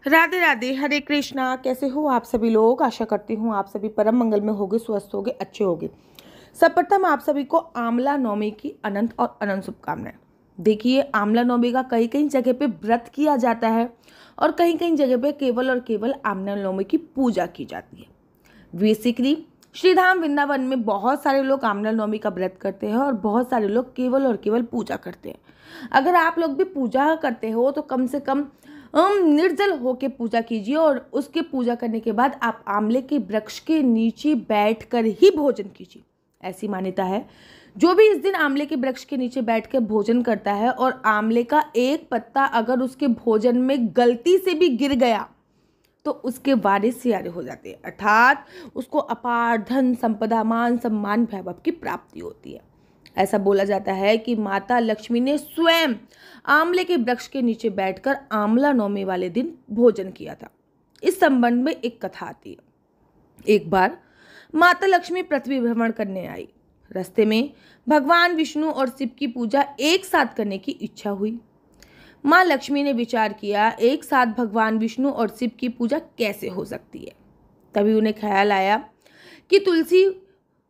राधे राधे, हरे कृष्णा। कैसे हो आप सभी लोग? आशा करती हूँ आप सभी परम मंगल में होगे, स्वस्थ होगे, अच्छे होगे। सर्वप्रथम आप सभी को आंवला नवमी की अनंत और अनंत शुभकामनाएं। देखिए, आंवला नवमी का कई कई जगह पे व्रत किया जाता है और कहीं कहीं जगह पे केवल और केवल आंवला नवमी की पूजा की जाती है। बेसिकली श्रीधाम वृंदावन में बहुत सारे लोग आंवला नवमी का व्रत करते हैं और बहुत सारे लोग केवल और केवल पूजा करते हैं। अगर आप लोग भी पूजा करते हो तो कम से कम निर्जल होके पूजा कीजिए और उसके पूजा करने के बाद आप आंवले के वृक्ष के नीचे बैठकर ही भोजन कीजिए। ऐसी मान्यता है, जो भी इस दिन आंवले के वृक्ष के नीचे बैठकर भोजन करता है और आंवले का एक पत्ता अगर उसके भोजन में गलती से भी गिर गया तो उसके वारिस सियारे हो जाते हैं, अर्थात उसको अपार धन संपदा, मान सम्मान, वैभव की प्राप्ति होती है। ऐसा बोला जाता है कि माता लक्ष्मी ने स्वयं आंवले के वृक्ष के नीचे बैठकर आंवला नवमी वाले दिन भोजन किया था। इस संबंध में एक कथा आती है। एक बार माता लक्ष्मी पृथ्वी भ्रमण करने आई। रास्ते में भगवान विष्णु और शिव की पूजा एक साथ करने की इच्छा हुई। माँ लक्ष्मी ने विचार किया, एक साथ भगवान विष्णु और शिव की पूजा कैसे हो सकती है। तभी उन्हें ख्याल आया कि तुलसी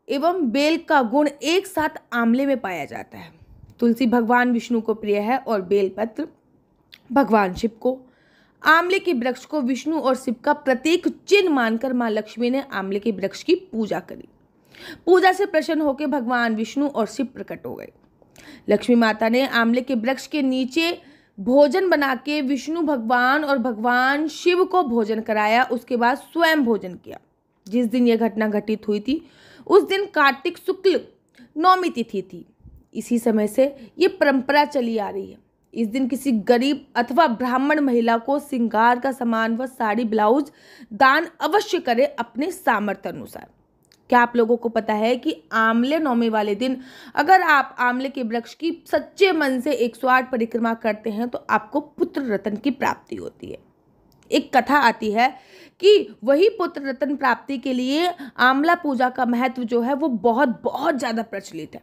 एवं बेल का गुण एक साथ आंवले में पाया जाता है। तुलसी भगवान विष्णु को प्रिय है और बेलपत्र भगवान शिव को। आंवले के वृक्ष को विष्णु और शिव का प्रतीक चिन्ह मानकर माँ लक्ष्मी ने आंवले के वृक्ष की पूजा करी। पूजा से प्रसन्न होकर भगवान विष्णु और शिव प्रकट हो गए। लक्ष्मी माता ने आंवले के वृक्ष के नीचे भोजन बना के विष्णु भगवान और भगवान शिव को भोजन कराया। उसके बाद स्वयं भोजन किया। जिस दिन यह घटना घटित हुई थी उस दिन कार्तिक शुक्ल नौमी तिथि थी। इसी समय से ये परंपरा चली आ रही है। इस दिन किसी गरीब अथवा ब्राह्मण महिला को श्रृंगार का सामान व साड़ी ब्लाउज दान अवश्य करे अपने सामर्थ्य अनुसार। क्या आप लोगों को पता है कि आंवले नवमी वाले दिन अगर आप आंवले के वृक्ष की सच्चे मन से 108 परिक्रमा करते हैं तो आपको पुत्र रत्न की प्राप्ति होती है। एक कथा आती है कि वही पुत्र रत्न प्राप्ति के लिए आंवला पूजा का महत्व जो है वो बहुत बहुत ज़्यादा प्रचलित है।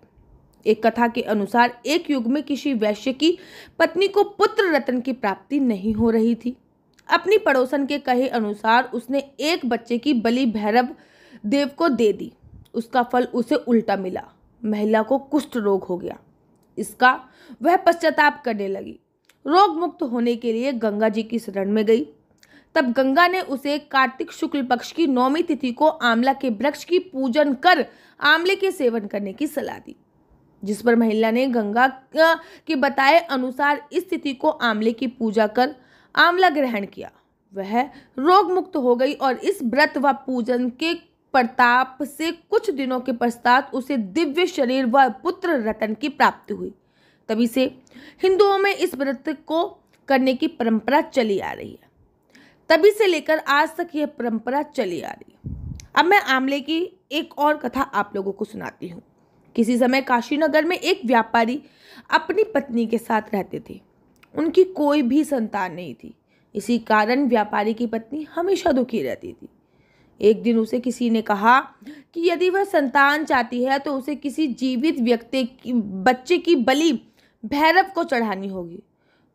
एक कथा के अनुसार एक युग में किसी वैश्य की पत्नी को पुत्र रत्न की प्राप्ति नहीं हो रही थी। अपनी पड़ोसन के कहे अनुसार उसने एक बच्चे की बलि भैरव देव को दे दी। उसका फल उसे उल्टा मिला। महिला को कुष्ठ रोग हो गया। इसका वह पश्चाताप करने लगी। रोग मुक्त होने के लिए गंगा जी की शरण में गई। तब गंगा ने उसे कार्तिक शुक्ल पक्ष की नौमी तिथि को आंवला के वृक्ष की पूजन कर आंवले के सेवन करने की सलाह दी, जिस पर महिला ने गंगा के बताए अनुसार इस तिथि को आंवले की पूजा कर आंवला ग्रहण किया। वह रोग मुक्त हो गई और इस व्रत व पूजन के प्रताप से कुछ दिनों के पश्चात उसे दिव्य शरीर व पुत्र रत्न की प्राप्ति हुई। तभी से हिंदुओं में इस व्रत को करने की परंपरा चली आ रही है। तभी से लेकर आज तक यह परंपरा चली आ रही है। अब मैं आंवले की एक और कथा आप लोगों को सुनाती हूँ। किसी समय काशीनगर में एक व्यापारी अपनी पत्नी के साथ रहते थे। उनकी कोई भी संतान नहीं थी। इसी कारण व्यापारी की पत्नी हमेशा दुखी रहती थी। एक दिन उसे किसी ने कहा कि यदि वह संतान चाहती है तो उसे किसी जीवित व्यक्ति की बच्चे की बलि भैरव को चढ़ानी होगी।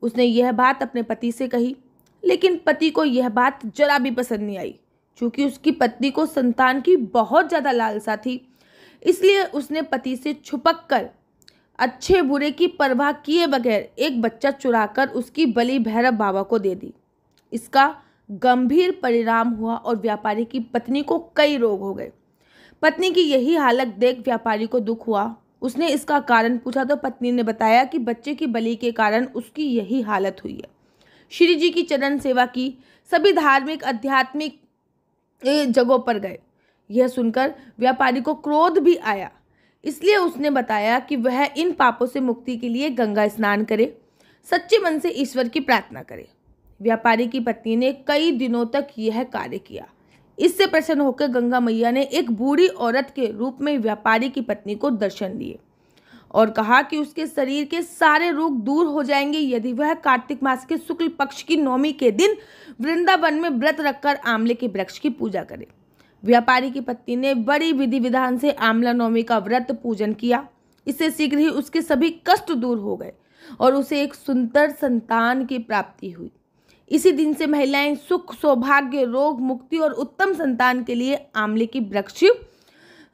उसने यह बात अपने पति से कही, लेकिन पति को यह बात जरा भी पसंद नहीं आई। चूँकि उसकी पत्नी को संतान की बहुत ज़्यादा लालसा थी, इसलिए उसने पति से छुपक कर अच्छे बुरे की परवाह किए बगैर एक बच्चा चुराकर उसकी बलि भैरव बाबा को दे दी। इसका गंभीर परिणाम हुआ और व्यापारी की पत्नी को कई रोग हो गए। पत्नी की यही हालत देख व्यापारी को दुख हुआ। उसने इसका कारण पूछा तो पत्नी ने बताया कि बच्चे की बलि के कारण उसकी यही हालत हुई है। श्री जी की चरण सेवा की, सभी धार्मिक आध्यात्मिक जगहों पर गए। यह सुनकर व्यापारी को क्रोध भी आया, इसलिए उसने बताया कि वह इन पापों से मुक्ति के लिए गंगा स्नान करे, सच्चे मन से ईश्वर की प्रार्थना करे। व्यापारी की पत्नी ने कई दिनों तक यह कार्य किया। इससे प्रसन्न होकर गंगा मैया ने एक बूढ़ी औरत के रूप में व्यापारी की पत्नी को दर्शन दिए और कहा कि उसके शरीर के सारे रोग दूर हो जाएंगे यदि वह कार्तिक मास के शुक्ल पक्ष की नौमी के दिन वृंदावन में व्रत रखकर आंवले के वृक्ष की पूजा करे। व्यापारी की पत्नी ने बड़ी विधि विधान से आंवला नवमी का व्रत पूजन किया। इससे शीघ्र ही उसके सभी कष्ट दूर हो गए और उसे एक सुंदर संतान की प्राप्ति हुई। इसी दिन से महिलाएं सुख, सौभाग्य, रोग मुक्ति और उत्तम संतान के लिए आंवले की वृक्ष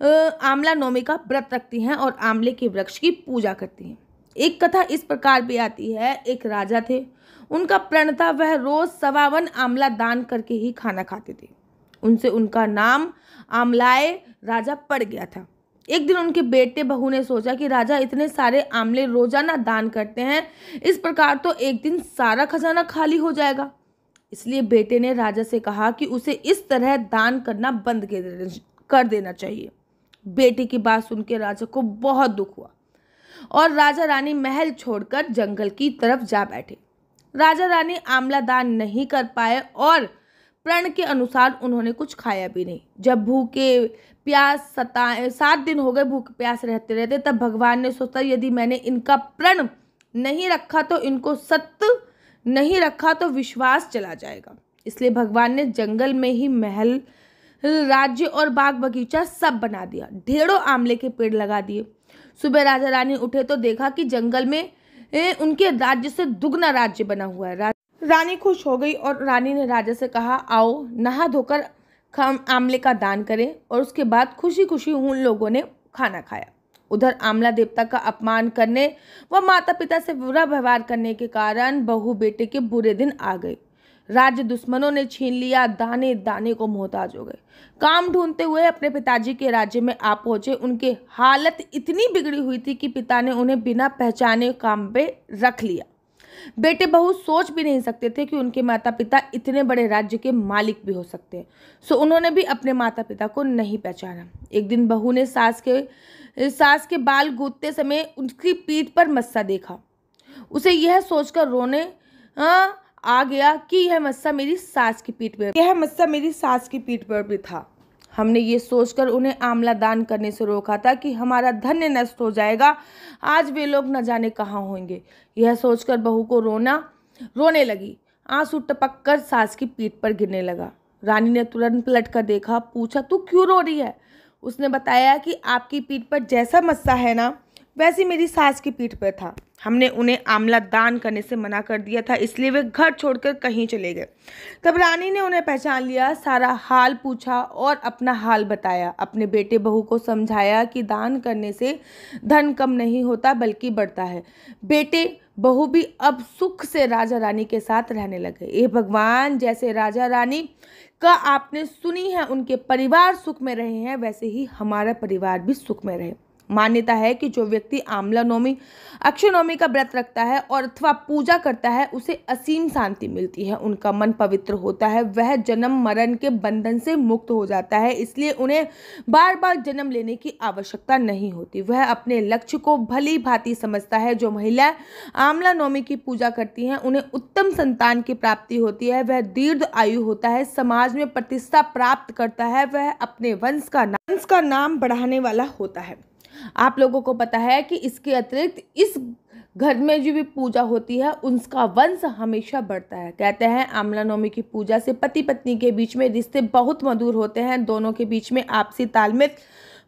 आंवला नवमी का व्रत रखती हैं और आंवले के वृक्ष की पूजा करती हैं। एक कथा इस प्रकार भी आती है, एक राजा थे, उनका प्रण था, वह रोज 52 आंवला दान करके ही खाना खाते थे। उनसे उनका नाम आंवलाए राजा पड़ गया था। एक दिन उनके बेटे बहू ने सोचा कि राजा इतने सारे आंवले रोजाना दान करते हैं, इस प्रकार तो एक दिन सारा खजाना खाली हो जाएगा। इसलिए बेटे ने राजा से कहा कि उसे इस तरह दान करना बंद कर देना चाहिए। बेटे की बात सुनकर राजा को बहुत दुख हुआ और राजा रानी महल छोड़कर जंगल की तरफ जा बैठे। राजा रानी आंवला दान नहीं कर पाए और प्रण के अनुसार उन्होंने कुछ खाया भी नहीं। जब भूखे प्यास 7 दिन हो गए भूखे प्यास रहते रहते, तब भगवान ने सोचा यदि मैंने इनका प्रण नहीं रखा तो इनको सत्य नहीं रखा तो विश्वास चला जाएगा। इसलिए भगवान ने जंगल में ही महल, राज्य और बाग बगीचा सब बना दिया। ढेरों आंवले के पेड़ लगा दिए। सुबह राजा रानी उठे तो देखा कि जंगल में उनके राज्य से दुगना राज्य बना हुआ है। रानी खुश हो गई और रानी ने राजा से कहा, आओ नहा धोकर आंवले का दान करें। और उसके बाद खुशी खुशी उन लोगों ने खाना खाया। उधर आंवला देवता का अपमान करने व माता पिता से बुरा व्यवहार करने के कारण बहू बेटे के बुरे दिन आ गए। राज्य दुश्मनों ने छीन लिया, दाने दाने को मोहताज हो गए। काम ढूंढते हुए अपने पिताजी के राज्य में आ पहुंचे। उनके हालत इतनी बिगड़ी हुई थी कि पिता ने उन्हें बिना पहचाने काम पे रख लिया। बेटे बहू सोच भी नहीं सकते थे कि उनके माता पिता इतने बड़े राज्य के मालिक भी हो सकते हैं। सो उन्होंने भी अपने माता पिता को नहीं पहचाना। एक दिन बहू ने सास के बाल गूंथते समय उसकी पीठ पर मस्सा देखा। उसे यह सोचकर रोने आ गया कि यह मस्सा मेरी सास की पीठ पर भी था। हमने ये सोचकर उन्हें आंवला दान करने से रोका था कि हमारा धन्य नष्ट हो जाएगा, आज वे लोग न जाने कहाँ होंगे। यह सोचकर बहू को रोने लगी। आंसू टपक कर सास की पीठ पर गिरने लगा। रानी ने तुरंत पलट कर देखा, पूछा, तू क्यों रो रही है? उसने बताया कि आपकी पीठ पर जैसा मस्सा है ना, वैसे मेरी सास की पीठ पर था। हमने उन्हें आंवला दान करने से मना कर दिया था, इसलिए वे घर छोड़कर कहीं चले गए। तब रानी ने उन्हें पहचान लिया, सारा हाल पूछा और अपना हाल बताया। अपने बेटे बहू को समझाया कि दान करने से धन कम नहीं होता बल्कि बढ़ता है। बेटे बहू भी अब सुख से राजा रानी के साथ रहने लगे। हे भगवान, जैसे राजा रानी का आपने सुनी है उनके परिवार सुख में रहे हैं, वैसे ही हमारा परिवार भी सुख में रहे। मान्यता है कि जो व्यक्ति आंवला नवमी, अक्षय नवमी का व्रत रखता है और अथवा पूजा करता है, उसे असीम शांति मिलती है। उनका मन पवित्र होता है, वह जन्म मरण के बंधन से मुक्त हो जाता है। इसलिए उन्हें बार बार जन्म लेने की आवश्यकता नहीं होती। वह अपने लक्ष्य को भली भांति समझता है। जो महिला आंवला नवमी की पूजा करती हैं, उन्हें उत्तम संतान की प्राप्ति होती है। वह दीर्घ आयु होता है, समाज में प्रतिष्ठा प्राप्त करता है, वह अपने वंश का नाम बढ़ाने वाला होता है। आप लोगों को पता है कि इसके अतिरिक्त इस घर में जो भी पूजा होती है उसका वंश हमेशा बढ़ता है। कहते हैं आंवला नवमी की पूजा से पति पत्नी के बीच में रिश्ते बहुत मधुर होते हैं, दोनों के बीच में आपसी तालमेल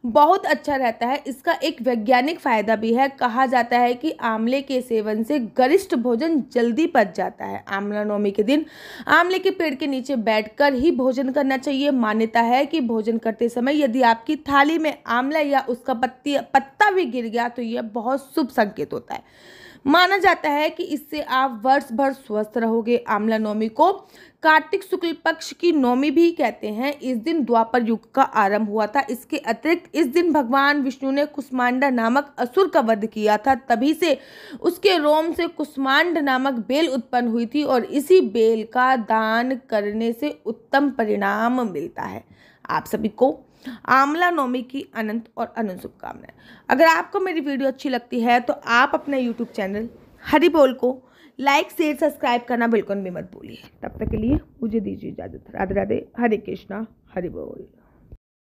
बहुत अच्छा रहता है। इसका एक वैज्ञानिक फायदा भी है। कहा जाता है कि आंवले के सेवन से गरिष्ठ भोजन जल्दी पच जाता है। आंवला नवमी के दिन आंवले के पेड़ के नीचे बैठकर ही भोजन करना चाहिए। मान्यता है कि भोजन करते समय यदि आपकी थाली में आंवला या उसका पत्ता भी गिर गया तो यह बहुत शुभ संकेत होता है। माना जाता है कि इससे आप वर्ष भर स्वस्थ रहोगे। आंवला नवमी को कार्तिक शुक्ल पक्ष की नवमी भी कहते हैं। इस दिन द्वापर युग का आरंभ हुआ था। इसके अतिरिक्त इस दिन भगवान विष्णु ने कुष्मांडा नामक असुर का वध किया था। तभी से उसके रोम से कुष्मांड नामक बेल उत्पन्न हुई थी और इसी बेल का दान करने से उत्तम परिणाम मिलता है। आप सभी को आंवला नवमी की अनंत और अनंत शुभकामनाएं। अगर आपको मेरी वीडियो अच्छी लगती है तो आप अपने YouTube चैनल हरि बोल को लाइक शेयर सब्सक्राइब करना बिल्कुल भी मत भूलिए। तब तक के लिए मुझे दीजिए इजाजत। राधे राधे, हरे कृष्णा, हरि बोल।